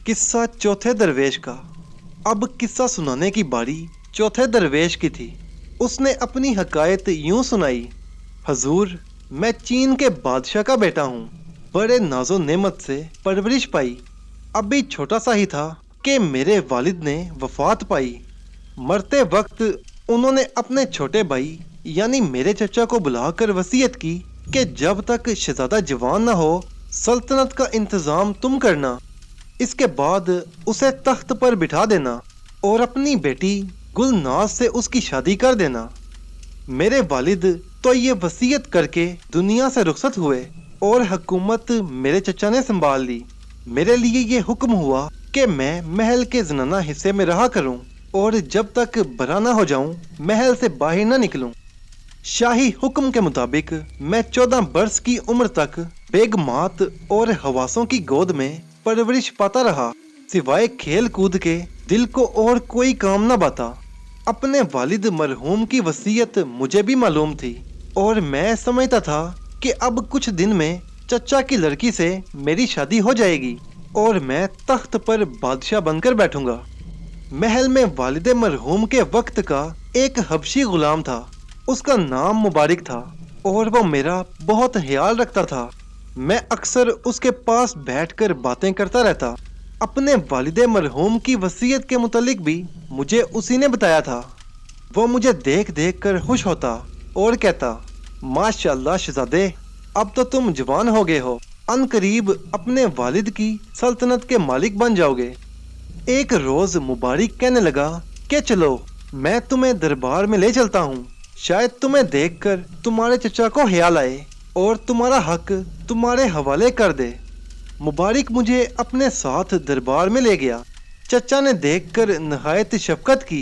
किस्सा चौथे दरवेश का। अब किस्सा सुनाने की बारी चौथे दरवेश की थी। उसने अपनी हकायत यूं सुनाई। हजूर, मैं चीन के बादशाह का बेटा हूँ। बड़े नाजो नेमत से परवरिश पाई। अभी छोटा सा ही था कि मेरे वालिद ने वफात पाई। मरते वक्त उन्होंने अपने छोटे भाई यानी मेरे चचा को बुलाकर वसीयत की कि जब तक शहजादा जवान ना हो सल्तनत का इंतजाम तुम करना। इसके बाद उसे तख्त पर बिठा देना और अपनी बेटी गुलनाज से उसकी शादी कर देना। मेरे वालिद तो ये वसीयत करके दुनिया से रुखसत हुए और हुकूमत मेरे चचा ने संभाल ली। मेरे लिए ये हुक्म हुआ कि मैं महल के ज़नाना हिस्से में रहा करूं और जब तक बरा ना हो जाऊं महल से बाहर ना निकलूं। शाही हुक्म के मुताबिक मैं 14 बरस की उम्र तक बेगमात और हवासों की गोद में परवरिश पाता रहा। सिवाय खेल कूद के दिल को और कोई काम न बाता। अपने वालिद मरहूम की वसीयत मुझे भी मालूम थी और मैं समझता था कि अब कुछ दिन में चचा की लड़की से मेरी शादी हो जाएगी और मैं तख्त पर बादशाह बनकर बैठूंगा। महल में वालिद मरहूम के वक्त का एक हबशी गुलाम था। उसका नाम मुबारक था और वो मेरा बहुत ख्याल रखता था। मैं अक्सर उसके पास बैठकर बातें करता रहता। अपने वालिद मरहूम की वसीयत के मुतालिक भी मुझे उसी ने बताया था। वो मुझे देख देख कर खुश होता और कहता, माशाअल्लाह शहजादे, अब तो तुम जवान हो गए हो, अनकरीब अपने वालिद की सल्तनत के मालिक बन जाओगे। एक रोज मुबारक कहने लगा कि चलो मैं तुम्हें दरबार में ले चलता हूँ, शायद तुम्हें देखकर तुम्हारे चचा को ख्याल आए और तुम्हारा हक तुम्हारे हवाले कर दे। मुबारक मुझे अपने साथ दरबार में ले गया। चचा ने देखकर नहायत शफकत की,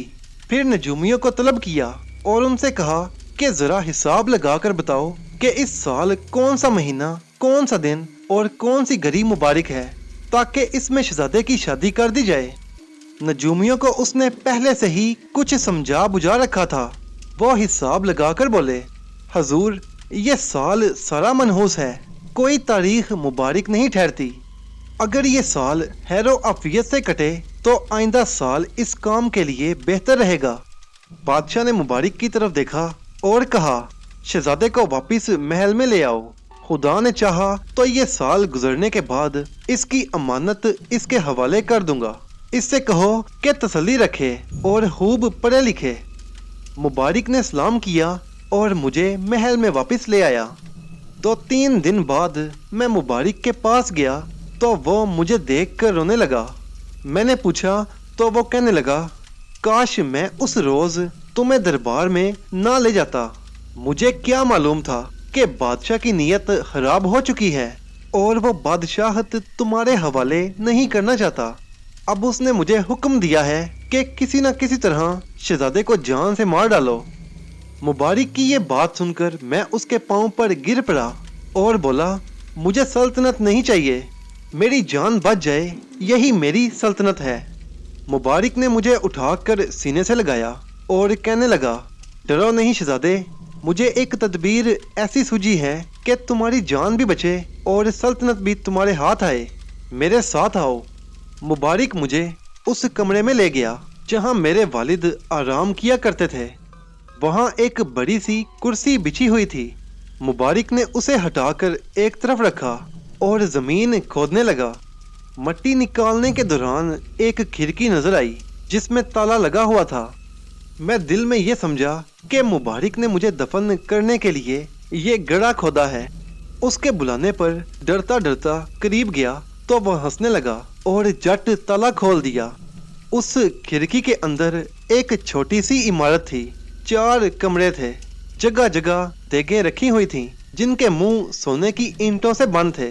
फिर नजूमियों को तलब किया और उनसे कहा कि जरा हिसाब लगाकर बताओ कि इस साल कौन सा महीना, कौन सा दिन और कौन सी घड़ी मुबारक है, ताकि इसमें शहजादे की शादी कर दी जाए। नजूमियों को उसने पहले से ही कुछ समझा बुझा रखा था। वो हिसाब लगाकर बोले, हजूर, ये साल सारा मनहूस है, कोई तारीख मुबारक नहीं ठहरती। अगर ये साल हैरो आफियत से कटे तो आइंदा साल इस काम के लिए बेहतर रहेगा। बादशाह ने मुबारक की तरफ देखा और कहा, शहजादे को वापस महल में ले आओ। खुदा ने चाहा तो ये साल गुजरने के बाद इसकी अमानत इसके हवाले कर दूंगा। इससे कहो कि तसल्ली रखे और खूब पढ़े लिखे। मुबारक ने सलाम किया और मुझे महल में वापस ले आया। 2-3 दिन बाद मैं मुबारक के पास गया तो वो मुझे देखकर रोने लगा। मैंने पूछा तो वो कहने लगा, काश मैं उस रोज तुम्हें दरबार में ना ले जाता। मुझे क्या मालूम था कि बादशाह की नीयत खराब हो चुकी है और वो बादशाहत तुम्हारे हवाले नहीं करना चाहता। अब उसने मुझे हुक्म दिया है कि किसी न किसी तरह शहजादे को जान से मार डालो। मुबारक की ये बात सुनकर मैं उसके पांव पर गिर पड़ा और बोला, मुझे सल्तनत नहीं चाहिए, मेरी जान बच जाए यही मेरी सल्तनत है। मुबारक ने मुझे उठाकर सीने से लगाया और कहने लगा, डरो नहीं शहजादे, मुझे एक तदबीर ऐसी सूझी है कि तुम्हारी जान भी बचे और सल्तनत भी तुम्हारे हाथ आए। मेरे साथ आओ। मुबारक मुझे उस कमरे में ले गया जहां मेरे वालिद आराम किया करते थे। वहां एक बड़ी सी कुर्सी बिछी हुई थी। मुबारक ने उसे हटाकर एक तरफ रखा और जमीन खोदने लगा। मट्टी निकालने के दौरान एक खिड़की नजर आई जिसमें ताला लगा हुआ था। मैं दिल में ये समझा कि मुबारक ने मुझे दफन करने के लिए ये गड्ढा खोदा है। उसके बुलाने पर डरता डरता करीब गया तो वह हंसने लगा और झट ताला खोल दिया। उस खिड़की के अंदर एक छोटी सी इमारत थी। 4 कमरे थे। जगह जगह देगें रखी हुई थीं जिनके मुंह सोने की ईंटों से बंद थे।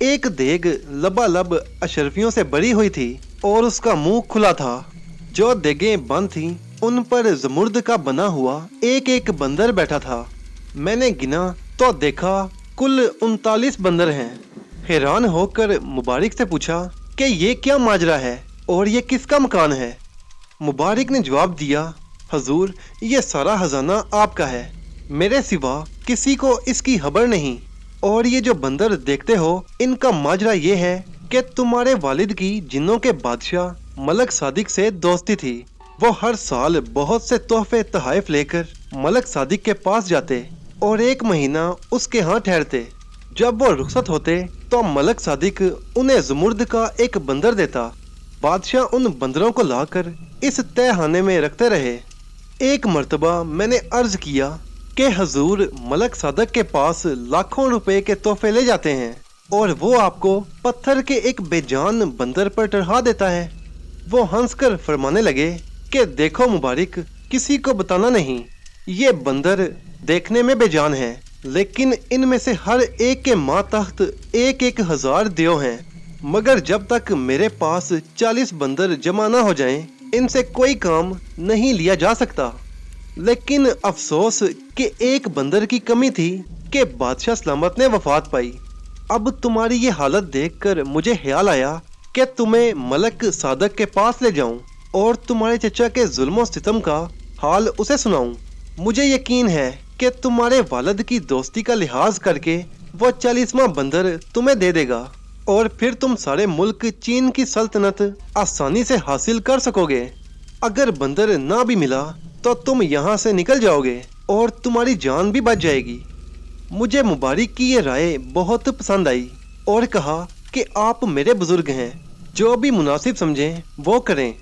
एक देग लबालब अशरफियों से भरी हुई थी और उसका मुंह खुला था। जो देगें बंद थीं उन पर जमुर्द का बना हुआ एक एक बंदर बैठा था। मैंने गिना तो देखा कुल 39 बंदर हैं। हैरान होकर मुबारक से पूछा कि ये क्या माजरा है और ये किसका मकान है। मुबारक ने जवाब दिया, हजूर, ये सारा खजाना आपका है, मेरे सिवा किसी को इसकी खबर नहीं। और ये जो बंदर देखते हो इनका माजरा ये है कि तुम्हारे वालिद की जिन्नों के बादशाह मलक सादिक से दोस्ती थी। वो हर साल बहुत से तोहफे तोहफ लेकर मलक सादिक के पास जाते और 1 महीना उसके यहाँ ठहरते। जब वो रुखसत होते तो मलक सादिक उन्हें ज़ुमुर्द का एक बंदर देता। बादशाह उन बंदरों को लाकर इस तहखाने में रखते रहे। एक मर्तबा मैंने अर्ज किया कि हजूर मलक सादक के पास लाखों रुपए के तोहफे ले जाते हैं और वो आपको पत्थर के एक बेजान बंदर पर चढ़ा देता है। वो हंसकर फरमाने लगे कि देखो मुबारक, किसी को बताना नहीं। ये बंदर देखने में बेजान है, लेकिन इनमें से हर एक के मातहत 1,000 दियो हैं। मगर जब तक मेरे पास 40 बंदर जमा ना हो जाएं, इनसे कोई काम नहीं लिया जा सकता। लेकिन अफसोस कि एक बंदर की कमी थी कि बादशाह सलामत ने वफात पाई। अब तुम्हारी ये हालत देखकर मुझे ख्याल आया कि तुम्हें मलक सादक के पास ले जाऊं और तुम्हारे चचा के जुल्म सितम का हाल उसे सुनाऊं। मुझे यकीन है कि तुम्हारे वालिद की दोस्ती का लिहाज करके वो 40वां बंदर तुम्हें दे देगा और फिर तुम सारे मुल्क चीन की सल्तनत आसानी से हासिल कर सकोगे। अगर बंदर ना भी मिला तो तुम यहाँ से निकल जाओगे और तुम्हारी जान भी बच जाएगी। मुझे मुबारक की ये राय बहुत पसंद आई और कहा कि आप मेरे बुजुर्ग हैं, जो भी मुनासिब समझें वो करें।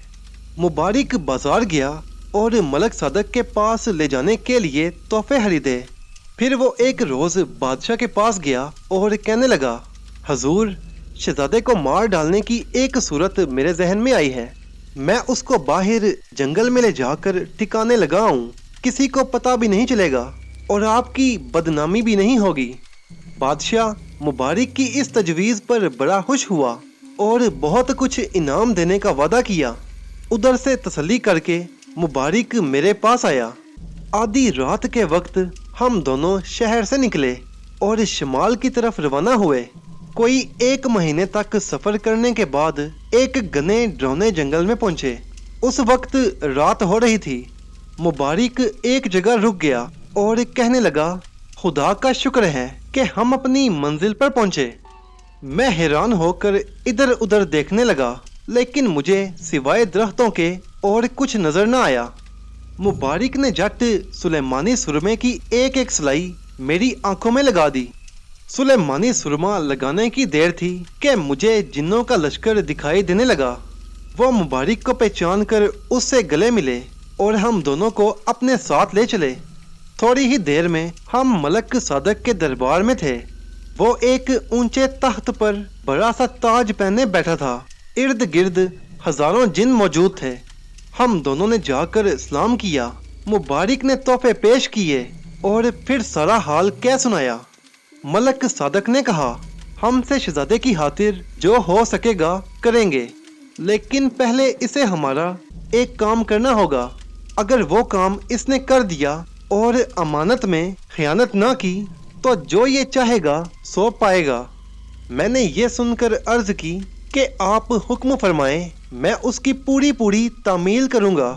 मुबारक बाजार गया और मलक सादक के पास ले जाने के लिए तोहफे खरीदे। फिर वो एक रोज़ बादशाह के पास गया और कहने लगा, हजूर, शहजादे को मार डालने की एक सूरत मेरे जहन में आई है। मैं उसको बाहर जंगल में ले जाकर ठिकाने लगाऊं, किसी को पता भी नहीं चलेगा और आपकी बदनामी भी नहीं होगी। बादशाह मुबारक की इस तजवीज़ पर बड़ा खुश हुआ और बहुत कुछ इनाम देने का वादा किया। उधर से तसल्ली करके मुबारक मेरे पास आया। आधी रात के वक्त हम दोनों शहर से निकले और शमाल की तरफ रवाना हुए। कोई 1 महीने तक सफ़र करने के बाद एक घने डरावने जंगल में पहुंचे। उस वक्त रात हो रही थी। मुबारक एक जगह रुक गया और कहने लगा, खुदा का शुक्र है कि हम अपनी मंजिल पर पहुंचे। मैं हैरान होकर इधर उधर देखने लगा, लेकिन मुझे सिवाय दरख्तों के और कुछ नजर न आया। मुबारक ने झट सुलेमानी सुरमे की एक एक सलाई मेरी आंखों में लगा दी। सुलेमानी सुरमा लगाने की देर थी कि मुझे जिन्नों का लश्कर दिखाई देने लगा। वो मुबारक को पहचान कर उससे गले मिले और हम दोनों को अपने साथ ले चले। थोड़ी ही देर में हम मलक सादक के दरबार में थे। वो एक ऊंचे तख्त पर बड़ा सा ताज पहने बैठा था। इर्द गिर्द हजारों जिन मौजूद थे। हम दोनों ने जाकर सलाम किया। मुबारक ने तोहफे पेश किए और फिर सारा हाल कह सुनाया। मलक सादक ने कहा, हमसे शहजादे की खातिर जो हो सकेगा करेंगे, लेकिन पहले इसे हमारा एक काम करना होगा। अगर वो काम इसने कर दिया और अमानत में खयानत ना की तो जो ये चाहेगा सो पाएगा। मैंने ये सुनकर अर्ज की कि आप हुक्म फरमाएं, मैं उसकी पूरी पूरी तामील करूँगा।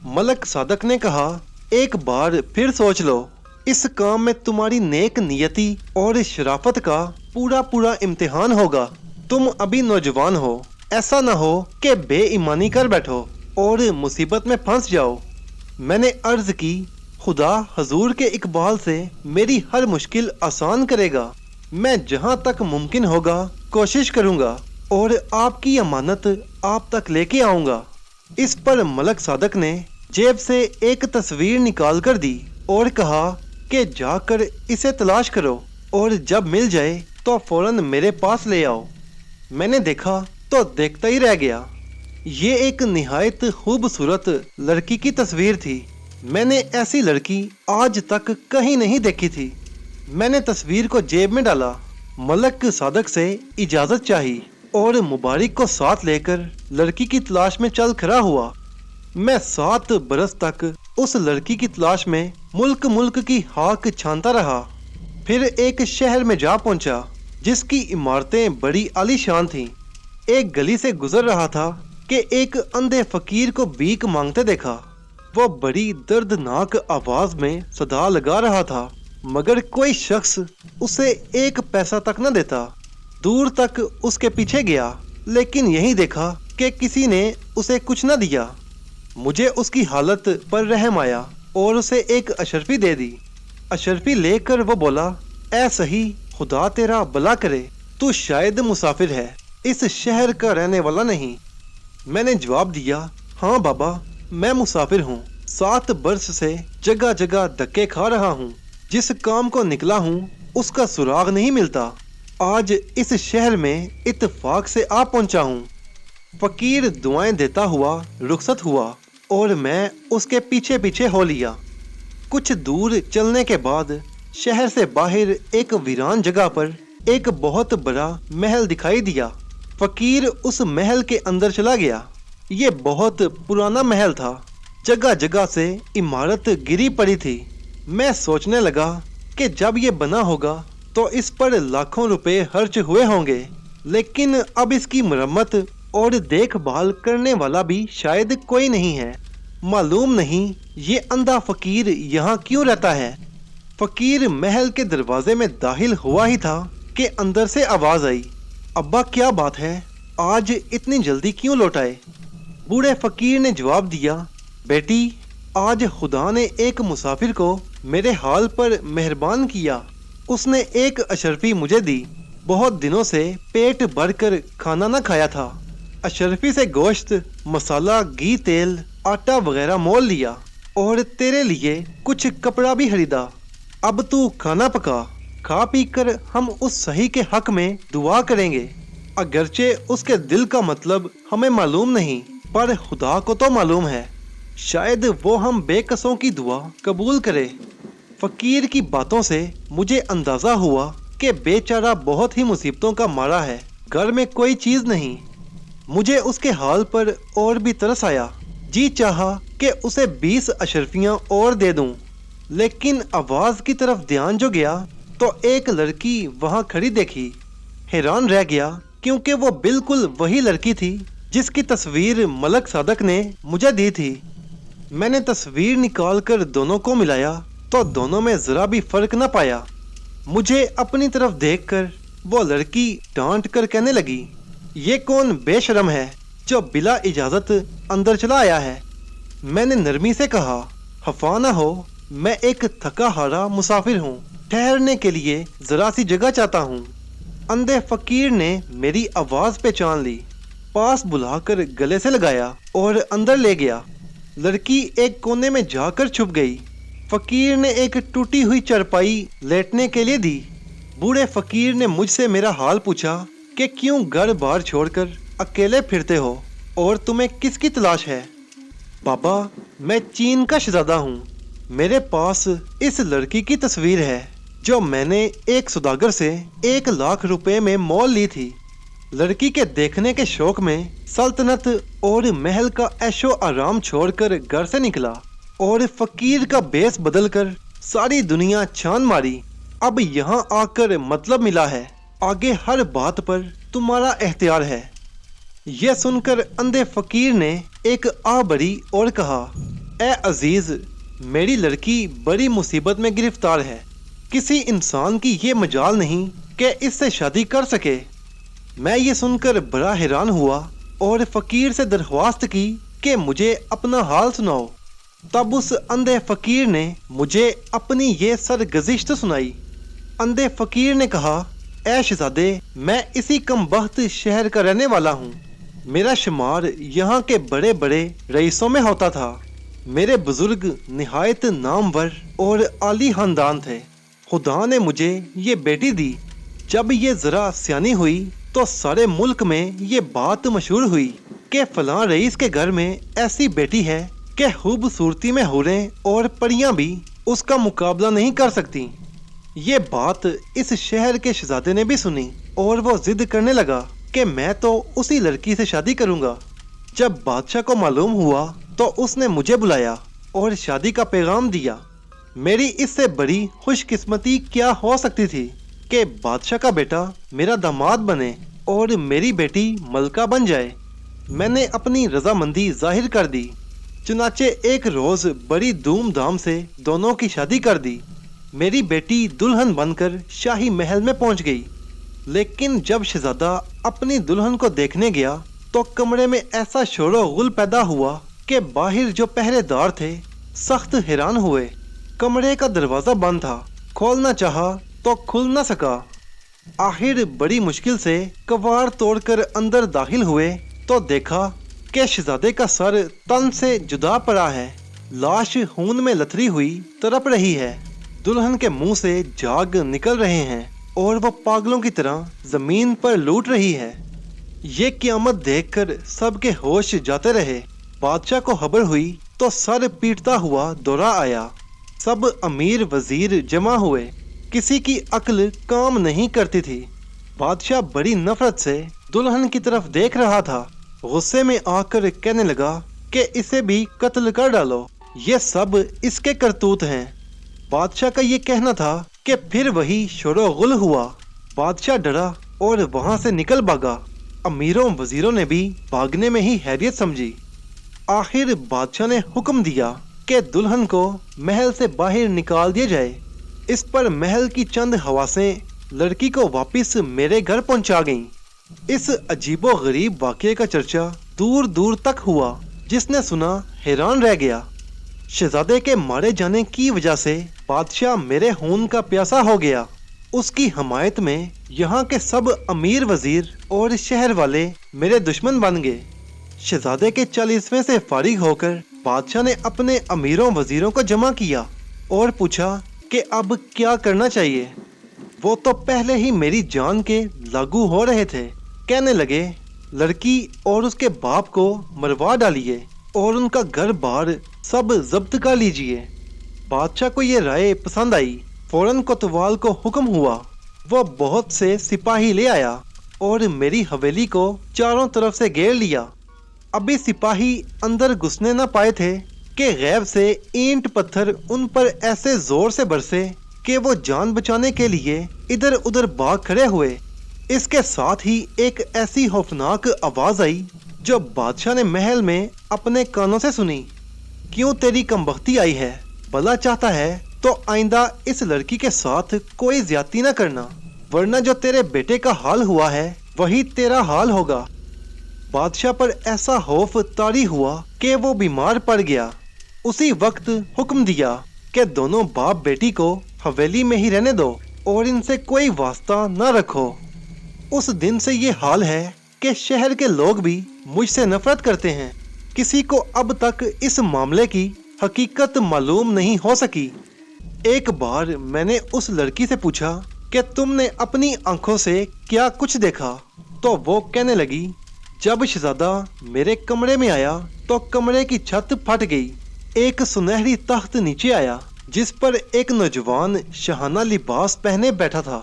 मलक सादक ने कहा, एक बार फिर सोच लो। इस काम में तुम्हारी नेक नियति और शराफत का पूरा पूरा इम्तिहान होगा। तुम अभी नौजवान हो, ऐसा ना हो कि बेईमानी कर बैठो और मुसीबत में फंस जाओ। मैंने अर्ज की, खुदा हजूर के इकबाल से मेरी हर मुश्किल आसान करेगा। मैं जहाँ तक मुमकिन होगा कोशिश करूँगा और आपकी अमानत आप तक लेके आऊँगा। इस पर मलक सादक ने जेब से एक तस्वीर निकाल कर दी और कहा कि जाकर इसे तलाश करो और जब मिल जाए तो फौरन मेरे पास ले आओ। मैंने देखा तो देखता ही रह गया। ये एक निहायत खूबसूरत लड़की की तस्वीर थी। मैंने ऐसी लड़की आज तक कहीं नहीं देखी थी। मैंने तस्वीर को जेब में डाला, मलक सादक से इजाज़त चाही और मुबारक को साथ लेकर लड़की की तलाश में चल खड़ा हुआ। मैं 7 बरस तक उस लड़की की तलाश में मुल्क मुल्क की खाक छानता रहा। फिर एक शहर में जा पहुंचा जिसकी इमारतें बड़ी आलीशान थीं। एक गली से गुजर रहा था कि एक अंधे फकीर को भीख मांगते देखा। वो बड़ी दर्दनाक आवाज में सदा लगा रहा था, मगर कोई शख्स उसे 1 पैसा तक न देता। दूर तक उसके पीछे गया, लेकिन यहीं देखा कि किसी ने उसे कुछ न दिया। मुझे उसकी हालत पर रहम आया और उसे एक अशरफी दे दी। अशरफी लेकर वो बोला, ऐ सही, खुदा तेरा भला करे, तू शायद मुसाफिर है, इस शहर का रहने वाला नहीं। मैंने जवाब दिया, हाँ बाबा, मैं मुसाफिर हूँ। 7 बरस से जगह जगह धक्के खा रहा हूँ। जिस काम को निकला हूँ उसका सुराग नहीं मिलता। आज इस शहर में इत्तेफाक से आ पहुंचा हूँ। फकीर दुआएं देता हुआ रुखसत हुआ और मैं उसके पीछे पीछे हो लिया। कुछ दूर चलने के बाद शहर से बाहर एक वीरान जगह पर एक बहुत बड़ा महल दिखाई दिया। फकीर उस महल के अंदर चला गया। ये बहुत पुराना महल था। जगह जगह से इमारत गिरी पड़ी थी। मैं सोचने लगा कि जब ये बना होगा तो इस पर लाखों रुपए खर्च हुए होंगे, लेकिन अब इसकी मरम्मत और देखभाल करने वाला भी शायद कोई नहीं है। मालूम नहीं ये अंधा फकीर यहाँ क्यों रहता है। फकीर महल के दरवाजे में दाखिल हुआ ही था कि अंदर से आवाज आई, अब्बा क्या बात है, आज इतनी जल्दी क्यों लौट आए? बूढ़े फकीर ने जवाब दिया, बेटी, आज खुदा ने एक मुसाफिर को मेरे हाल पर मेहरबान किया। उसने एक अशरफी मुझे दी। बहुत दिनों से पेट भरकर खाना न खाया था। अशरफी से गोश्त, मसाला, घी, तेल, आटा वगैरह मोल लिया और तेरे लिए कुछ कपड़ा भी खरीदा। अब तू खाना पका, खा पी कर हम उस सही के हक में दुआ करेंगे। अगरचे उसके दिल का मतलब हमें मालूम नहीं, पर खुदा को तो मालूम है। शायद वो हम बेकसों की दुआ कबूल करे। फकीर की बातों से मुझे अंदाजा हुआ कि बेचारा बहुत ही मुसीबतों का मारा है। घर में कोई चीज नहीं। मुझे उसके हाल पर और भी तरस आया। जी चाहा कि उसे 20 अशरफियां और दे दूं, लेकिन आवाज की तरफ ध्यान जो गया तो एक लड़की वहां खड़ी देखी। हैरान रह गया क्योंकि वो बिल्कुल वही लड़की थी जिसकी तस्वीर मलक सादक ने मुझे दी थी। मैंने तस्वीर निकालकर दोनों को मिलाया तो दोनों में जरा भी फर्क न पाया। मुझे अपनी तरफ देखकर वो लड़की डांट कर कहने लगी, ये कौन बेशरम है जो बिला इजाजत अंदर चला आया है? मैंने नरमी से कहा, खफा ना हो, मैं एक थका हारा मुसाफिर हूँ, ठहरने के लिए जरा सी जगह चाहता हूँ। अंधे फकीर ने मेरी आवाज पहचान ली, पास बुलाकर गले से लगाया और अंदर ले गया। लड़की एक कोने में जाकर छुप गई। फकीर ने एक टूटी हुई चारपाई लेटने के लिए दी। बूढ़े फकीर ने मुझसे मेरा हाल पूछा कि क्यों घर बार छोड़कर अकेले फिरते हो और तुम्हें किसकी तलाश है? बाबा, मैं चीन का शहजादा हूँ। मेरे पास इस लड़की की तस्वीर है जो मैंने एक सौदागर से 1 लाख रुपए में मोल ली थी। लड़की के देखने के शौक में सल्तनत और महल का ऐशो आराम छोड़कर घर से निकला और फकीर का बेस बदलकर सारी दुनिया छान मारी। अब यहाँ आकर मतलब मिला है, आगे हर बात पर तुम्हारा एख्तियार है। यह सुनकर अंधे फकीर ने एक आह भरी और कहा, ए अजीज, मेरी लड़की बड़ी मुसीबत में गिरफ्तार है। किसी इंसान की ये मजाल नहीं कि इससे शादी कर सके। मैं ये सुनकर बड़ा हैरान हुआ और फकीर से दरख्वास्त की कि मुझे अपना हाल सुनाओ। तब उस अंधे फकीर ने मुझे अपनी ये सरगजिश्त सुनाई। अंधे फकीर ने कहा, ऐ शहजादे, मैं इसी कमबख्त शहर का रहने वाला हूँ। मेरा शुमार यहाँ के बड़े बड़े रईसों में होता था। मेरे बुजुर्ग निहायत नामवर और आली खानदान थे। खुदा ने मुझे ये बेटी दी। जब ये जरा सियानी हुई तो सारे मुल्क में ये बात मशहूर हुई कि फलां रईस के घर में ऐसी बेटी है कि खूबसूरती में हुरें और परियां भी उसका मुकाबला नहीं कर सकती। ये बात इस शहर के शहजादे ने भी सुनी और वो जिद करने लगा कि मैं तो उसी लड़की से शादी करूंगा। जब बादशाह को मालूम हुआ तो उसने मुझे बुलाया और शादी का पैगाम दिया। मेरी इससे बड़ी खुशकिस्मती क्या हो सकती थी कि बादशाह का बेटा मेरा दामाद बने और मेरी बेटी मलका बन जाए। मैंने अपनी रजामंदी जाहिर कर दी। चुनाचे एक रोज बड़ी धूमधाम से दोनों की शादी कर दी। मेरी बेटी दुल्हन बनकर शाही महल में पहुंच गई। लेकिन जब शहजादा अपनी दुल्हन को देखने गया तो कमरे में ऐसा शोरो गुल पैदा हुआ कि बाहर जो पहरेदार थे सख्त हैरान हुए। कमरे का दरवाजा बंद था, खोलना चाहा तो खुल न सका। आखिर बड़ी मुश्किल से कवाड़ तोड़कर अंदर दाखिल हुए तो देखा कि शहजादे का सर तन से जुदा पड़ा है। लाश खून में लथड़ी हुई तड़प रही है। दुल्हन के मुंह से झाग निकल रहे हैं और वो पागलों की तरह जमीन पर लूट रही है। ये क़यामत देखकर सबके होश जाते रहे। बादशाह को खबर हुई तो सर पीटता हुआ दौड़ा आया। सब अमीर वजीर जमा हुए। किसी की अक्ल काम नहीं करती थी। बादशाह बड़ी नफरत से दुल्हन की तरफ देख रहा था। गुस्से में आकर कहने लगा कि इसे भी कत्ल कर डालो, ये सब इसके करतूत हैं। बादशाह का ये कहना था कि फिर वही शोरो गुल हुआ। बादशाह डरा और वहां से निकल भागा। अमीरों वजीरों ने भी भागने में ही हैरियत समझी। आखिर बादशाह ने हुक्म दिया कि दुल्हन को महल से बाहर निकाल दिया जाए। इस पर महल की चंद हवासें लड़की को वापस मेरे घर पहुंचा गईं। इस अजीबो गरीब वाक़ये का चर्चा दूर दूर तक हुआ। जिसने सुना हैरान रह गया। शहजादे के मारे जाने की वजह से बादशाह मेरे खून का प्यासा हो गया। उसकी हमायत में यहाँ के सब अमीर वजीर और शहर वाले मेरे दुश्मन बन गए। शहजादे के 40वें से फारिग होकर बादशाह ने अपने अमीरों वजीरों को जमा किया और पूछा कि अब क्या करना चाहिए। वो तो पहले ही मेरी जान के लागू हो रहे थे। कहने लगे, लड़की और उसके बाप को मरवा डालिए और उनका घर बार सब जब्त कर लीजिए। बादशाह को ये राय पसंद आई। फौरन कोतवाल को हुक्म हुआ। वो बहुत से सिपाही ले आया और मेरी हवेली को चारों तरफ से घेर लिया। अभी सिपाही अंदर घुसने न पाए थे कि गैब से ईंट पत्थर उन पर ऐसे जोर से बरसे कि वो जान बचाने के लिए इधर उधर भाग खड़े हुए। इसके साथ ही एक ऐसी खौफनाक आवाज आई जो बादशाह ने महल में अपने कानों से सुनी। क्यों तेरी कमबख्ती आई है? भला चाहता है तो आइंदा इस लड़की के साथ कोई ज्यादती न करना, वरना जो तेरे बेटे का हाल हुआ है वही तेरा हाल होगा। बादशाह पर ऐसा खौफ तारी हुआ कि वो बीमार पड़ गया। उसी वक्त हुक्म दिया कि दोनों बाप बेटी को हवेली में ही रहने दो और इनसे कोई वास्ता न रखो। उस दिन से ये हाल है कि शहर के लोग भी मुझसे नफरत करते हैं। किसी को अब तक इस मामले की हकीकत मालूम नहीं हो सकी। एक बार मैंने उस लड़की से पूछा कि तुमने अपनी आंखों से क्या कुछ देखा? तो वो कहने लगी, जब शहजादा मेरे कमरे में आया तो कमरे की छत फट गई। एक सुनहरी तख्त नीचे आया जिस पर एक नौजवान शाहाना लिबास पहने बैठा था।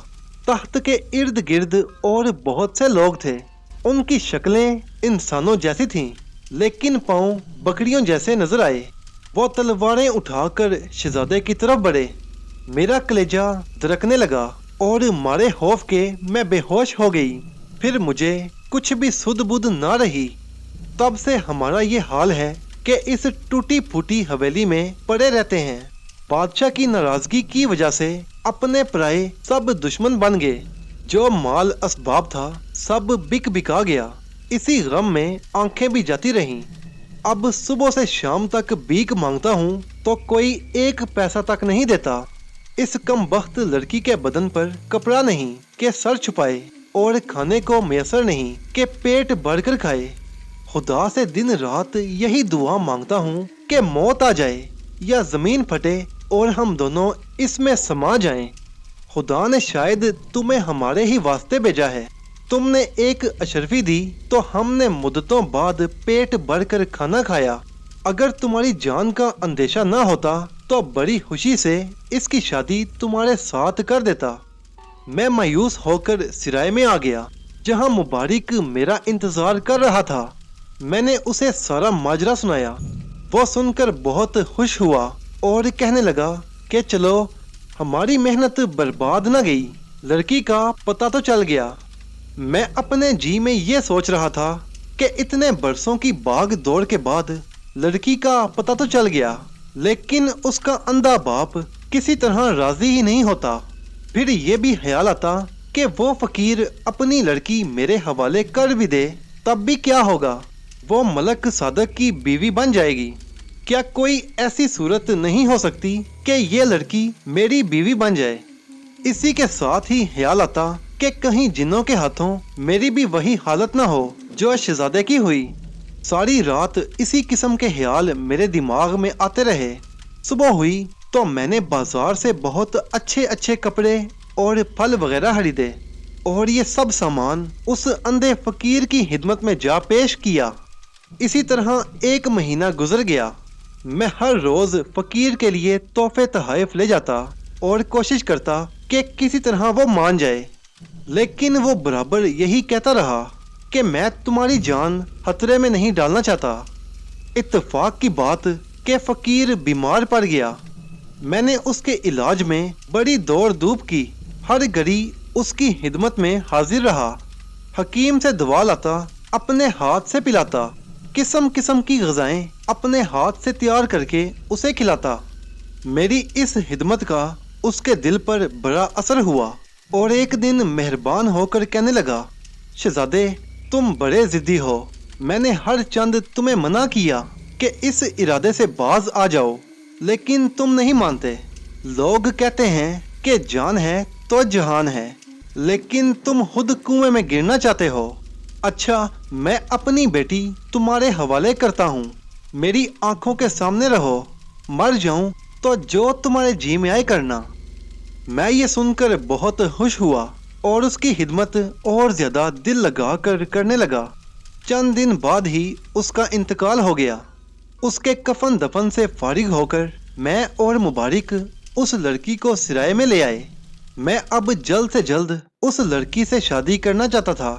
तख्त के इर्द गिर्द और बहुत से लोग थे। उनकी शक्लें इंसानों जैसी थीं, लेकिन पाँव बकरियों जैसे नजर आए। वो तलवारें उठाकर शहजादे की तरफ बढ़े। मेरा कलेजा धड़कने लगा और मारे खौफ के मैं बेहोश हो गई। फिर मुझे कुछ भी सुध बुध ना रही। तब से हमारा ये हाल है कि इस टूटी फूटी हवेली में पड़े रहते हैं। बादशाह की नाराजगी की वजह से अपने पराए सब दुश्मन बन गए। जो माल असबाब था सब बिक बिका गया। इसी गम में आंखें भी जाती रहीं। अब सुबह से शाम तक भीख मांगता हूँ तो कोई एक पैसा तक नहीं देता। इस कमबख्त लड़की के बदन पर कपड़ा नहीं कि सर छुपाए और खाने को मैसर नहीं कि पेट भरकर खाए। खुदा से दिन रात यही दुआ मांगता हूँ कि मौत आ जाए या जमीन फटे और हम दोनों इसमें समा जाएं। खुदा ने शायद तुम्हें हमारे ही वास्ते भेजा है। तुमने एक अशरफी दी तो हमने मुद्दतों बाद पेट भरकर खाना खाया। अगर तुम्हारी जान का अंदेशा ना होता तो बड़ी खुशी से इसकी शादी तुम्हारे साथ कर देता। मैं मायूस होकर सिराय में आ गया जहां मुबारिक मेरा इंतजार कर रहा था। मैंने उसे सारा माजरा सुनाया। वो सुनकर बहुत खुश हुआ और कहने लगा कि चलो हमारी मेहनत बर्बाद न गई। लड़की का पता तो चल गया। मैं अपने जी में ये सोच रहा था कि इतने बरसों की भाग दौड़ के बाद लड़की का पता तो चल गया, लेकिन उसका अंधा बाप किसी तरह राजी ही नहीं होता। फिर ये भी ख्याल आता کہ وہ فقیر اپنی لڑکی میرے حوالے کر بھی دے تب بھی کیا ہوگا، وہ ملک صادق کی بیوی بن جائے گی۔ کیا کوئی ایسی صورت نہیں ہو سکتی کہ یہ لڑکی میری بیوی بن جائے؟ اسی کے ساتھ ہی خیال آتا کہ کہیں جنوں کے ہاتھوں میری بھی وہی حالت نہ ہو جو شہزادے کی ہوئی۔ ساری رات اسی قسم کے خیال میرے دماغ میں آتے رہے۔ صبح ہوئی تو میں نے بازار سے بہت اچھے اچھے کپڑے اور پھل وغیرہ خریدے اور یہ سب سامان اس اندھے فقیر کی خدمت میں جا پیش کیا۔ اسی طرح ایک مہینہ گزر گیا۔ میں ہر روز فقیر کے لیے تحفے تحائف لے جاتا اور کوشش کرتا کہ کسی طرح وہ مان جائے، لیکن وہ برابر یہی کہتا رہا کہ میں تمہاری جان خطرے میں نہیں ڈالنا چاہتا۔ اتفاق کی بات کہ فقیر بیمار پڑ گیا۔ میں نے اس کے علاج میں بڑی دوڑ دھوپ کی، ہر گھڑی اس کی خدمت میں حاضر رہا، حکیم سے دوا لاتا، اپنے ہاتھ سے پلاتا، قسم قسم کی غذائیں اپنے ہاتھ سے تیار کر کے اسے کھلاتا۔ میری اس خدمت کا اس کے دل پر بڑا اثر ہوا اور ایک دن مہربان ہو کر کہنے لگا، شہزادے تم بڑے ضدی ہو، میں نے ہر چند تمہیں منع کیا کہ اس ارادے سے باز آ جاؤ، لیکن تم نہیں مانتے۔ لوگ کہتے ہیں کہ جان ہے تو جہان ہے، لیکن تم خود کنویں میں گرنا چاہتے ہو۔ اچھا میں اپنی بیٹی تمہارے حوالے کرتا ہوں، میری آنکھوں کے سامنے رہو، مر جاؤں تو جو تمہارے جی میں آئے کرنا۔ میں یہ سن کر بہت خوش ہوا اور اس کی خدمت اور زیادہ دل لگا کر کرنے لگا۔ چند دن بعد ہی اس کا انتقال ہو گیا۔ اس کے کفن دفن سے فارغ ہو کر میں اور مبارک اس لڑکی کو سرائے میں لے آئے۔ میں اب جلد سے جلد اس لڑکی سے شادی کرنا چاہتا تھا،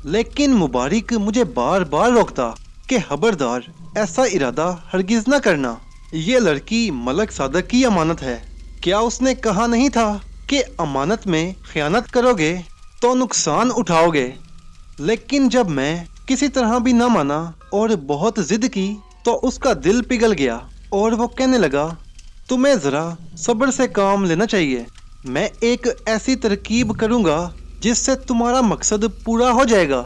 لیکن مبارک مجھے بار بار روکتا کہ خبردار ایسا ارادہ ہرگز نہ کرنا، یہ لڑکی ملک صادق کی امانت ہے۔ کیا اس نے کہا نہیں تھا کہ امانت میں خیانت کرو گے تو نقصان اٹھاؤ گے؟ لیکن جب میں کسی طرح بھی نہ مانا اور بہت ضد کی تو اس کا دل پگھل گیا اور وہ کہنے لگا، تمہیں ذرا صبر سے کام لینا چاہیے، میں ایک ایسی ترکیب کروں گا جس سے تمہارا مقصد پورا ہو جائے گا۔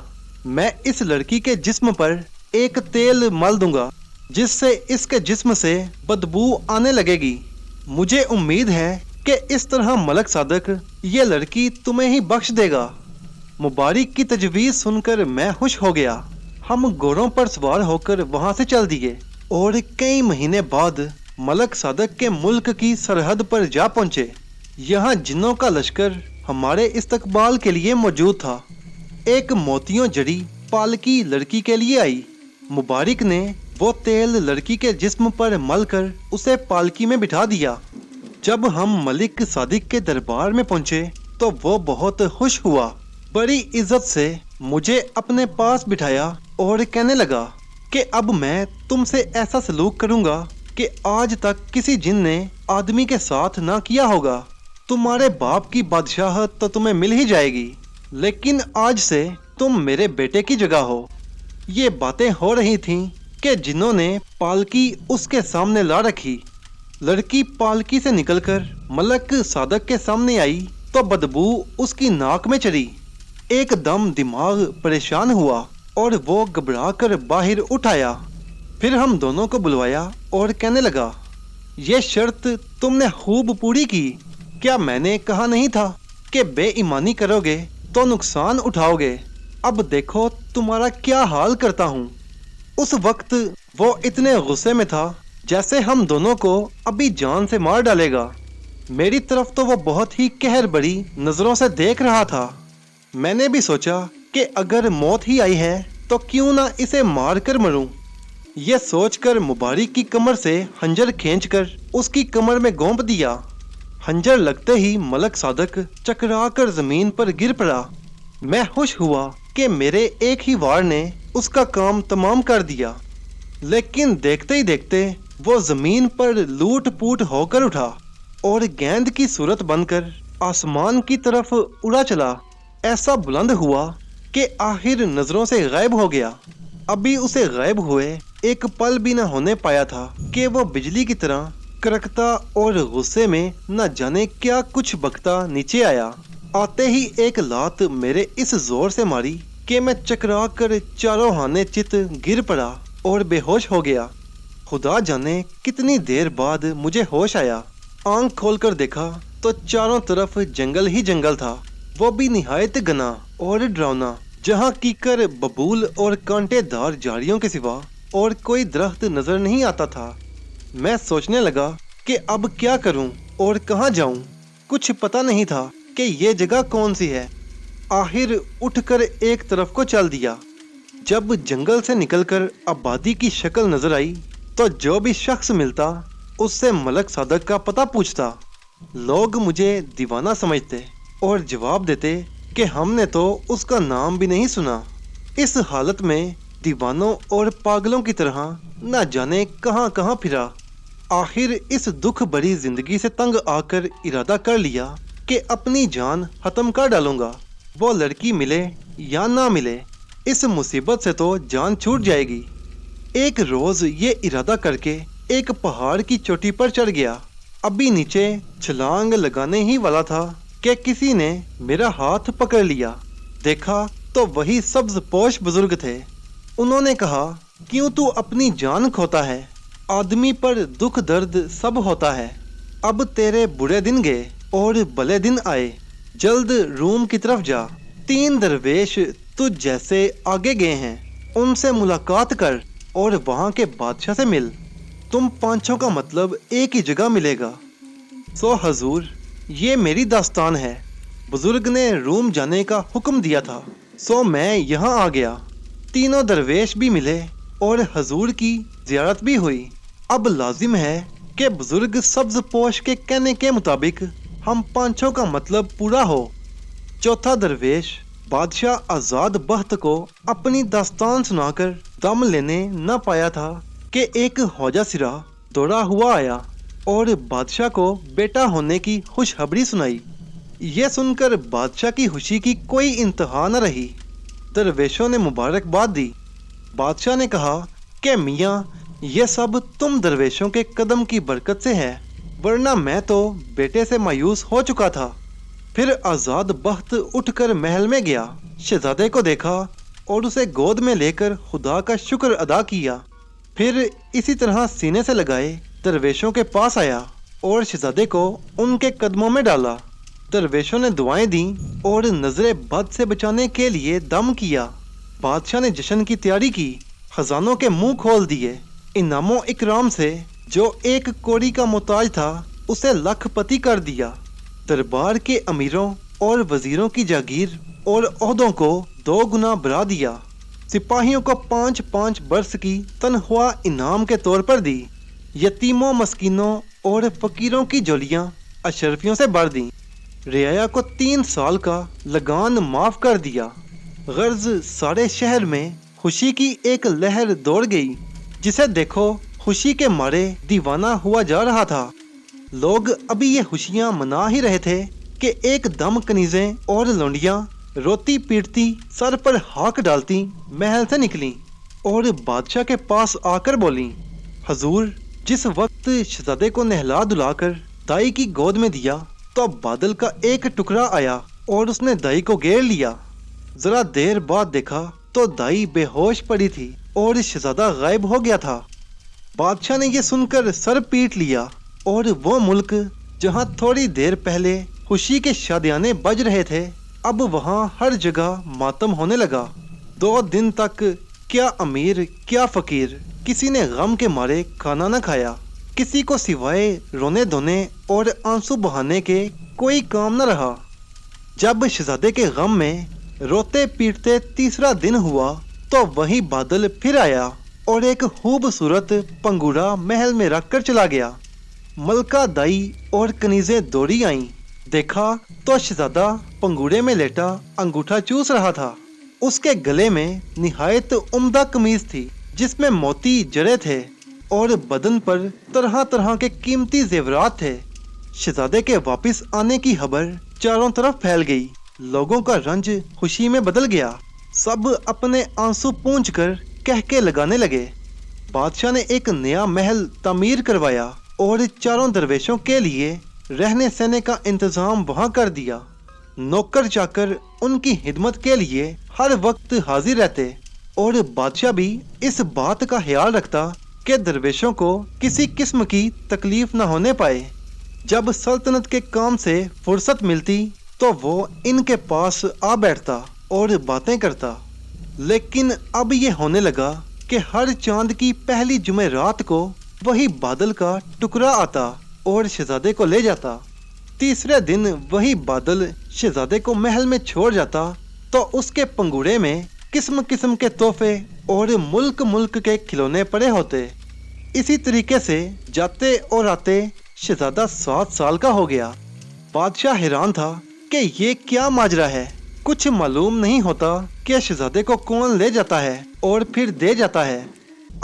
میں اس لڑکی کے جسم پر ایک تیل مل دوں گا جس سے اس کے جسم سے بدبو آنے لگے گی۔ مجھے امید ہے کہ اس طرح ملک صادق یہ لڑکی تمہیں ہی بخش دے گا۔ مبارک کی تجویز سن کر میں خوش ہو گیا۔ ہم گھوڑوں پر سوار ہو کر وہاں سے چل دیے اور کئی مہینے بعد ملک صادق کے ملک کی سرحد پر جا پہنچے۔ یہاں جنوں کا لشکر ہمارے استقبال کے لیے موجود تھا۔ ایک موتیوں جڑی پالکی لڑکی کے لیے آئی۔ مبارک نے وہ تیل لڑکی کے جسم پر مل کر اسے پالکی میں بٹھا دیا۔ جب ہم ملک صادق کے دربار میں پہنچے تو وہ بہت خوش ہوا، بڑی عزت سے مجھے اپنے پاس بٹھایا اور کہنے لگا کہ اب میں تم سے ایسا سلوک کروں گا کہ آج تک کسی جن نے آدمی کے ساتھ نہ کیا ہوگا۔ تمہارے باپ کی بادشاہت تو تمہیں مل ہی جائے گی، لیکن آج سے تم میرے بیٹے کی جگہ ہو۔ یہ باتیں ہو رہی تھیں کہ جنہوں نے پالکی اس کے سامنے لا رکھی۔ لڑکی پالکی سے نکل کر ملک صادق کے سامنے آئی تو بدبو اس کی ناک میں چڑھی۔ ایک دم دماغ پریشان ہوا اور وہ گھبرا کر باہر اٹھ آیا۔ پھر ہم دونوں کو بلوایا اور کہنے لگا، یہ شرط تم نے خوب پوری کی۔ کیا میں نے کہا نہیں تھا کہ بے ایمانی کرو گے تو نقصان اٹھاؤ گے؟ اب دیکھو تمہارا کیا حال کرتا ہوں۔ اس وقت وہ اتنے غصے میں تھا جیسے ہم دونوں کو ابھی جان سے مار ڈالے گا۔ میری طرف تو وہ بہت ہی قہر بڑی نظروں سے دیکھ رہا تھا۔ میں نے بھی سوچا کہ اگر موت ہی آئی ہے تو کیوں نہ اسے مار کر مروں۔ یہ سوچ کر مبارک کی کمر سے خنجر کھینچ کر اس کی کمر میں گونپ دیا۔ خنجر لگتے ہی ملک صادق چکرا کر زمین پر گر پڑا۔ میں خوش ہوا کہ میرے ایک ہی وار نے اس کا کام تمام کر دیا، لیکن دیکھتے ہی دیکھتے وہ زمین پر لوٹ پوٹ ہو کر اٹھا اور گیند کی صورت بن کر آسمان کی طرف اڑا چلا، ایسا بلند ہوا کہ آخر نظروں سے غائب ہو گیا۔ ابھی اسے غائب ہوئے ایک پل بھی نہ ہونے پایا تھا کہ وہ بجلی کی طرح کرکتا اور غصے میں نہ جانے کیا کچھ بکتا نیچے آیا۔ आते ही एक लात मेरे इस जोर से मारी कि मैं चकरा कर चारों हाने चित गिर पड़ा और बेहोश हो गया। खुदा जाने कितनी देर बाद मुझे होश आया। आंख खोलकर देखा तो चारों तरफ जंगल ही जंगल था, वो भी निहायत घना और डरावना, जहाँ कीकर, बबूल और कांटेदार झाड़ियों के सिवा और कोई दरख्त नजर नहीं आता था। मैं सोचने लगा कि अब क्या करूं और कहाँ जाऊं। कुछ पता नहीं था कि ये जगह कौन सी है। आखिर उठकर एक तरफ को चल दिया। जब जंगल से निकलकर आबादी की शक्ल नजर आई तो जो भी शख्स मिलता उससे मलक सादक का पता पूछता। लोग मुझे दीवाना समझते और जवाब देते कि हमने तो उसका नाम भी नहीं सुना। इस हालत में दीवानों और पागलों की तरह न जाने कहाँ कहाँ फिरा। आखिर इस दुख भरी जिंदगी से तंग आकर इरादा कर लिया कि अपनी जान खत्म कर डालूंगा। वो लड़की मिले या ना मिले, इस मुसीबत से तो जान छूट जाएगी। एक रोज ये इरादा करके एक पहाड़ की चोटी पर चढ़ गया। अभी नीचे छलांग लगाने ही वाला था कि किसी ने मेरा हाथ पकड़ लिया। देखा तो वही सब्ज पोश बुजुर्ग थे। उन्होंने कहा, क्यों तू अपनी जान खोता है? आदमी पर दुख दर्द सब होता है। अब तेरे बुरे दिन गए और भले दिन आए। जल्द रूम की तरफ जा। 3 दरवेश तुझ जैसे आगे गए हैं, उनसे मुलाकात कर और वहाँ के बादशाह से मिल। तुम पांचों का मतलब एक ही जगह मिलेगा। सो हजूर, ये मेरी दास्तान है। बुजुर्ग ने रूम जाने का हुक्म दिया था, सो मैं यहाँ आ गया। तीनों दरवेश भी मिले और हजूर की ज़ियारत भी हुई। अब लाजिम है कि बुजुर्ग सब्ज पोश के कहने के मुताबिक हम पांचों का मतलब पूरा हो। चौथा दरवेश बादशाह आजाद बख्त को अपनी दास्तान सुनाकर दम लेने न पाया था कि एक हौजा सिरा दौड़ा हुआ आया और बादशाह को बेटा होने की खुशखबरी सुनाई। ये सुनकर बादशाह की खुशी की कोई इंतहा न रही। दरवेशों ने मुबारकबाद दी। बादशाह ने कहा कि मियाँ, ये सब तुम दरवेशों के कदम की बरकत से है, वरना मैं तो बेटे से मायूस हो चुका था। फिर आजाद बख्त उठकर महल में गया, शहजादे को देखा और उसे गोद में लेकर खुदा का शुक्र अदा किया। फिर इसी तरह सीने से लगाए दरवेशों के पास आया और शहजादे को उनके कदमों में डाला। दरवेशों ने दुआएं दी और नजरे बद से बचाने के लिए दम किया। बादशाह ने जश्न की तैयारी की, खजानों के मुंह खोल दिए। इनामों इकराम से जो एक कौड़ी का मोहताज था उसे लखपति कर दिया। दरबार के अमीरों और वजीरों की जागीर और ओहदों को 2 गुना बढ़ा दिया। सिपाहियों को 5-5 बरस की तनख्वाह इनाम के तौर पर दी। यतीमों, मस्कीनों और फकीरों की झोलियां अशरफियों से भर दी। रियाया को 3 साल का लगान माफ कर दिया। गर्ज सारे शहर में खुशी की एक लहर दौड़ गई, जिसे देखो खुशी के मारे दीवाना हुआ जा रहा था। लोग अभी ये खुशियां मना ही रहे थे कि एकदम कनीजें और लौंडियां रोती पीटती सर पर हाथ डालती महल से निकलीं और बादशाह के पास आकर बोलीं, हजूर, जिस वक्त शहजादे को नहला धुलाकर दाई की गोद में दिया तो बादल का एक टुकड़ा आया और उसने दाई को घेर लिया। जरा देर बाद देखा तो दाई बेहोश पड़ी थी और शहजादा गायब हो गया था। बादशाह ने यह सुनकर सर पीट लिया और वो मुल्क जहां थोड़ी देर पहले खुशी के शादियाने बज रहे थे, अब वहां हर जगह मातम होने लगा। 2 दिन तक क्या अमीर क्या फकीर, किसी ने गम के मारे खाना न खाया। किसी को सिवाय रोने धोने और आंसू बहाने के कोई काम न रहा। जब शहजादे के गम में रोते पीटते तीसरा दिन हुआ तो वही बादल फिर आया और एक खूबसूरत पंगूड़ा महल में रखकर चला गया। मलका दाई और कनीजे दौड़ी आईं। देखा तो शहजादा पंगूड़े में लेटा अंगूठा चूस रहा था। उसके गले में निहायत उम्दा कमीज थी जिसमें मोती जड़े थे और बदन पर तरह तरह के कीमती जेवरात थे। शहजादे के वापस आने की खबर चारों तरफ फैल गई। लोगों का रंज खुशी में बदल गया। सब अपने आंसू पूंछ कर कहके लगाने लगे। बादशाह ने एक नया महल तामीर करवाया और चारों दरवेशों के लिए रहने सहने का इंतजाम वहां कर दिया। नौकर चाकर उनकी खिदमत के लिए हर वक्त हाजिर रहते और बादशाह भी इस बात का ख्याल रखता कि दरवेशों को किसी किस्म की तकलीफ न होने पाए। जब सल्तनत के काम से फुर्सत मिलती तो वो इनके पास आ बैठता और बातें करता। लेकिन अब ये होने लगा कि हर चांद की पहली जुमेरात को वही बादल का टुकड़ा आता और शहजादे को ले जाता। तीसरे दिन वही बादल शहजादे को महल में छोड़ जाता तो उसके पंगुड़े में किस्म किस्म के तोहफे और मुल्क मुल्क के खिलौने पड़े होते। इसी तरीके से जाते और आते शहजादा 7 साल का हो गया। बादशाह हैरान था कि ये क्या माजरा है। कुछ मालूम नहीं होता कि शहजादे को कौन ले जाता है और फिर दे जाता है।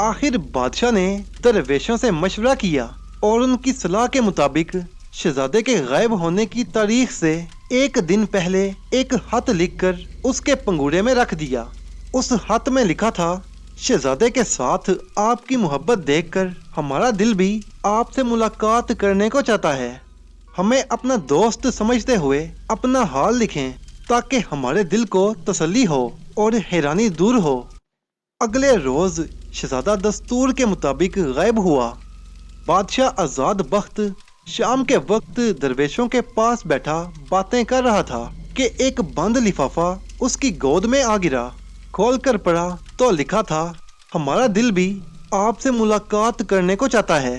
आखिर बादशाह ने दरवेशों से मशवरा किया और उनकी सलाह के मुताबिक शहजादे के गायब होने की तारीख से एक दिन पहले एक खत लिखकर उसके पंगुड़े में रख दिया। उस खत में लिखा था, शहजादे के साथ आपकी मोहब्बत देखकर हमारा दिल भी आपसे मुलाकात करने को चाहता है। हमें अपना दोस्त समझते हुए अपना हाल लिखें ताकि हमारे दिल को तसल्ली हो और हैरानी दूर हो। अगले रोज शहजादा दस्तूर के मुताबिक गायब हुआ। बादशाह आजाद बख्त शाम के वक्त दरवेशों के पास बैठा बातें कर रहा था कि एक बंद लिफाफा उसकी गोद में आ गिरा। खोल कर पढ़ा तो लिखा था, हमारा दिल भी आपसे मुलाकात करने को चाहता है।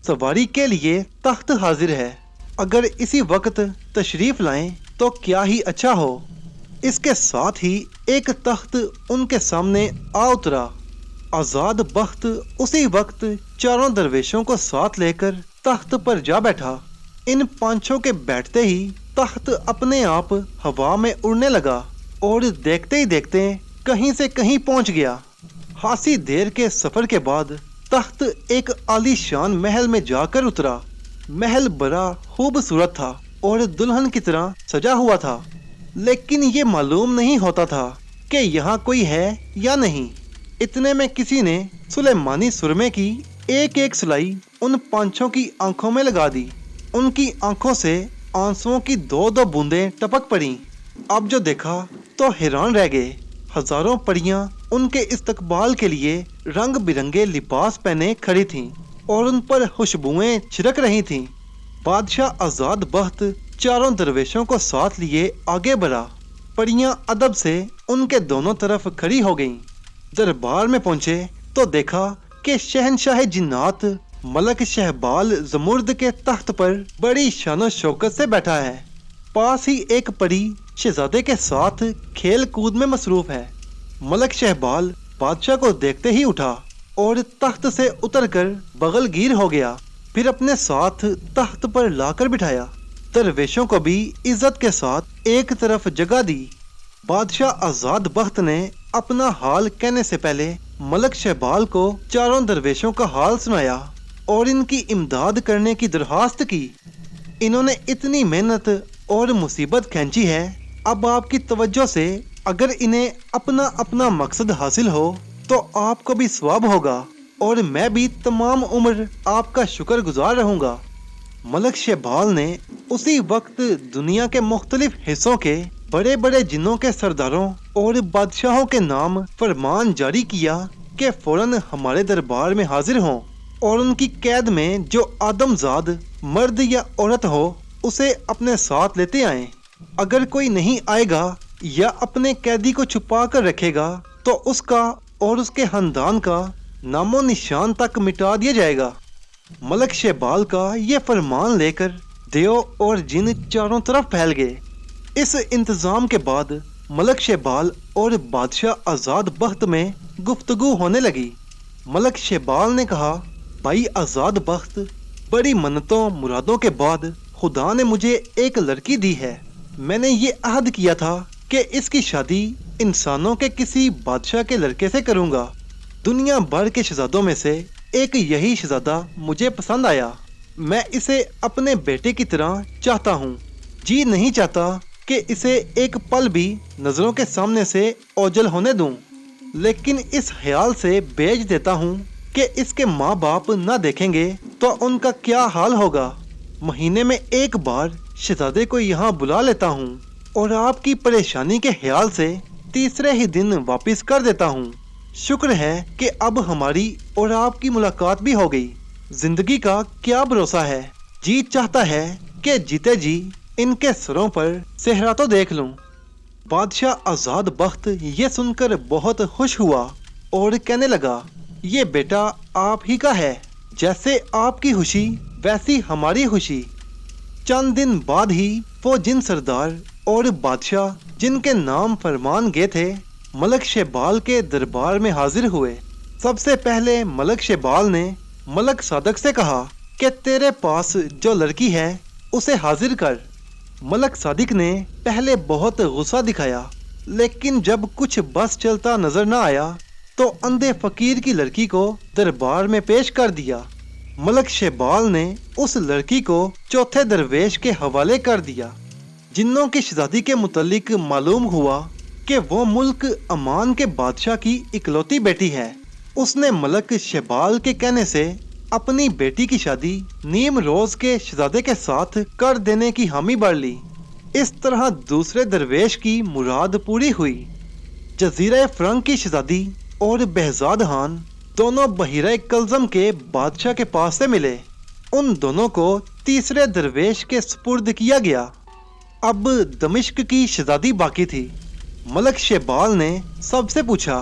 सवारी के लिए तख्त हाजिर है, अगर इसी वक्त तशरीफ लाएं तो क्या ही अच्छा हो। इसके साथ ही एक तख्त उनके सामने आ उतरा। आजाद बख्त उसी वक्त चारों दरवेशों को साथ लेकर तख्त पर जा बैठा। इन पांचों के बैठते ही तख्त अपने आप हवा में उड़ने लगा और देखते ही देखते कहीं से कहीं पहुंच गया। खासी देर के सफर के बाद तख्त एक आलीशान महल में जाकर उतरा। महल बड़ा खूबसूरत था और दुल्हन की तरह सजा हुआ था, लेकिन ये मालूम नहीं होता था कि यहाँ कोई है या नहीं। इतने में किसी ने सुलेमानी सुरमे की एक एक सिलाई उन पांचों की आंखों में लगा दी। उनकी आंखों से आंसुओं की दो दो बूंदें टपक पड़ी। अब जो देखा तो हैरान रह गए। हजारों परियां उनके इस्तकबाल के लिए रंग बिरंगे लिबास पहने खड़ी थीं और उन पर खुशबुएं छिड़क रही थीं। बादशाह आजाद बख्त चारों दरवेशों को साथ लिए आगे बढ़ा। परियां अदब से उनके दोनों तरफ खड़ी हो गईं। दरबार में पहुंचे तो देखा कि शहनशाह जिन्नात मलक शहबाल जमुर्द के तख्त पर बड़ी शानो शौकत से बैठा है। पास ही एक परी शहजादे के साथ खेल कूद में मसरूफ है। मलक शहबाल बादशाह को देखते ही उठा और तख्त से उतरकर बगलगीर हो गया, फिर अपने साथ तख्त पर लाकर बिठाया। दरवेशों को भी इज्जत के साथ एक तरफ जगह दी। बादशाह आजाद बख्त ने अपना हाल कहने से पहले मलक शहबाल को चारों दरवेशों का हाल सुनाया और इनकी इमदाद करने की दरखास्त की। इन्होंने इतनी मेहनत और मुसीबत खींची है, अब आपकी तवज्जो से अगर इन्हें अपना अपना मकसद हासिल हो तो आपको भी सवाब होगा और मैं भी तमाम उम्र आपका शुक्रगुजार रहूंगा। मलक शहबाल ने उसी वक्त दुनिया के मुख्तलिफ हिस्सों के बड़े बड़े जिन्नों के सरदारों और बादशाहों के नाम फरमान जारी किया कि फौरन हमारे दरबार में हाजिर हों और उनकी कैद में जो आदमजाद मर्द या औरत हो उसे अपने साथ लेते आएं। अगर कोई नहीं आएगा या अपने कैदी को छुपा कर रखेगा तो उसका और उसके खानदान का नामो निशान तक मिटा दिया जाएगा। मलक शहबाल का ये फरमान लेकर देव और जिन चारों तरफ फैल गए। इस इंतजाम के बाद मलक शहबाल और बादशाह आजाद बख्त में गुफ्तगू होने लगी। मलक शहबाल ने कहा, भाई आजाद बख्त, बड़ी मन्नतों मुरादों के बाद खुदा ने मुझे एक लड़की दी है। मैंने ये अहद किया था कि इसकी शादी इंसानों के किसी बादशाह के लड़के से करूंगा। दुनिया भर के शहजादों में से एक यही शहजादा मुझे पसंद आया। मैं इसे अपने बेटे की तरह चाहता हूँ। जी नहीं चाहता कि इसे एक पल भी नजरों के सामने से ओझल होने दूं, लेकिन इस ख्याल से भेज देता हूँ कि इसके माँ बाप न देखेंगे तो उनका क्या हाल होगा। महीने में एक बार शहजादे को यहाँ बुला लेता हूँ और आपकी परेशानी के ख्याल से तीसरे ही दिन वापस कर देता हूँ। शुक्र है कि अब हमारी और आपकी मुलाकात भी हो गई। जिंदगी का क्या भरोसा है, जी चाहता है कि जीते जी इनके सरों पर सेहरा तो देख लूं। बादशाह आजाद बख्त ये सुनकर बहुत खुश हुआ और कहने लगा, ये बेटा आप ही का है। जैसे आपकी खुशी वैसी हमारी खुशी। चंद दिन बाद ही वो जिन सरदार और बादशाह जिनके नाम फरमान गए थे, मलक शेबाल के दरबार में हाजिर हुए। सबसे पहले मलक शेबाल ने मलक सादक से कहा कि तेरे पास जो लड़की है उसे हाजिर कर। मलक सादिक ने पहले बहुत गुस्सा दिखाया, लेकिन जब कुछ बस चलता नजर न आया तो अंधे फकीर की लड़की को दरबार में पेश कर दिया। मलक शेबाल ने उस लड़की को चौथे दरवेश के हवाले कर दिया। जिन्नों की शहजादी के मुतल्लिक मालूम हुआ कि वो मुल्क अमान के बादशाह की इकलौती बेटी है। उसने मलक शेबाल के कहने से अपनी बेटी की शादी नीम रोज के शहजादे के साथ कर देने की हामी भर ली। इस तरह दूसरे दरवेश की मुराद पूरी हुई। जजीरा फरंग की शहजादी और behzad खान दोनों बहिरा कल्जम के बादशाह के पास से मिले। उन दोनों को तीसरे दरवेश के सुपुर्द किया गया। अब दमिश्क की शहजादी बाकी थी। मलक शेबाल ने सबसे पूछा,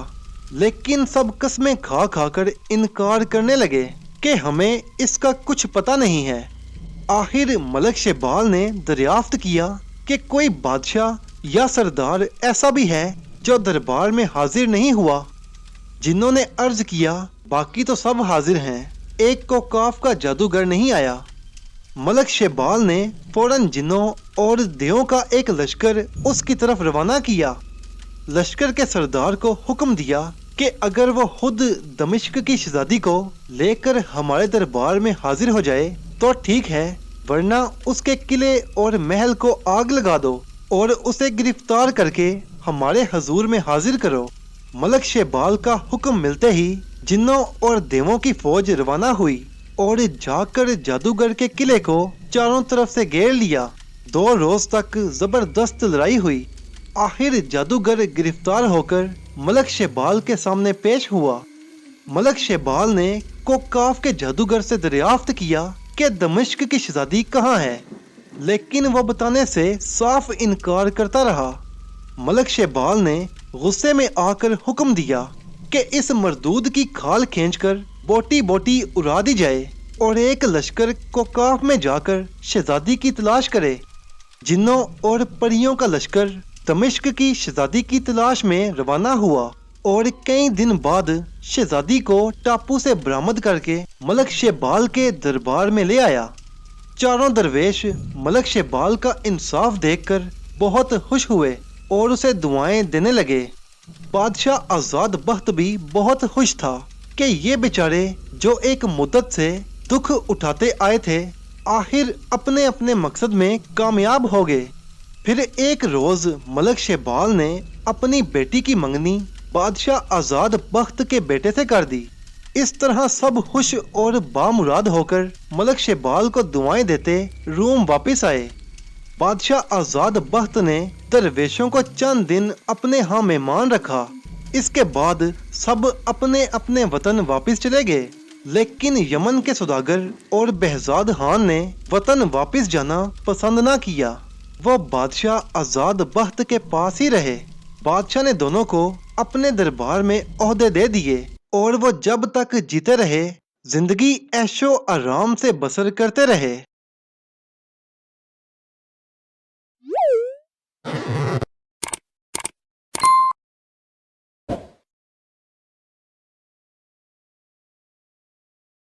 लेकिन सब कस्में खा खा कर इनकार करने लगे कि हमें इसका कुछ पता नहीं है। आखिर मलक शेबाल ने दरियाफ्त किया कि कोई बादशाह या सरदार ऐसा भी है जो दरबार में हाजिर नहीं हुआ। जिन्होंने अर्ज किया, बाकी तो सब हाजिर हैं, एक को काफ का जादूगर नहीं आया। मलक शेबाल ने फौरन जिन्नों और देवों का एक लश्कर उसकी तरफ रवाना किया। लश्कर के सरदार को हुक्म दिया कि अगर वो खुद दमिश्क की शहजादी को लेकर हमारे दरबार में हाजिर हो जाए तो ठीक है, वरना उसके किले और महल को आग लगा दो और उसे गिरफ्तार करके हमारे हजूर में हाजिर करो। मलक शेबाल का हुक्म मिलते ही जिन्नों और देवों की फौज रवाना हुई और जाकर जादूगर के किले को चारों तरफ से घेर लिया। 2 रोज तक जबरदस्त लड़ाई हुई। आखिर जादूगर गिरफ्तार होकर मलक शेबाल के सामने पेश हुआ। मलक शेबाल ने कोकाफ के जादूगर से दरियाफ्त किया कि दमिश्क की शहजादी कहाँ है, लेकिन वह बताने से साफ इनकार करता रहा। मलक शेबाल ने गुस्से में आकर हुक्म दिया कि इस मरदूद की खाल खींचकर बोटी बोटी उड़ा दी जाए और एक लश्कर कोकाफ में जाकर शहजादी की तलाश करे। जिन्नों और परियों का लश्कर दमिश्क की शहजादी की तलाश में रवाना हुआ और कई दिन बाद शहजादी को टापू से बरामद करके मलक शेबाल के दरबार में ले आया। चारों दरवेश मलक शेबाल का इंसाफ देखकर बहुत खुश हुए और उसे दुआएं देने लगे। बादशाह आजाद बख्त भी बहुत खुश था कि ये बेचारे जो एक मुद्दत से दुख उठाते आए थे, आखिर अपने अपने मकसद में कामयाब हो गए। फिर एक रोज मलक शेबाल ने अपनी बेटी की मंगनी बादशाह आजाद बख्त के बेटे से कर दी। इस तरह सब खुश और बामुराद होकर मलक शेबाल को दुआएं देते रूम वापस आए। बादशाह आजाद बख्त ने दरवेशों को चंद दिन अपने यहाँ मेहमान रखा। इसके बाद सब अपने अपने वतन वापस चले गए, लेकिन यमन के सौदागर और behzad खान ने वतन वापस जाना पसंद ना किया। वो बादशाह आजाद बख्त के पास ही रहे। बादशाह ने दोनों को अपने दरबार में ओहदे दे दिए और वो जब तक जीते रहे जिंदगी ऐशो आराम से बसर करते रहे।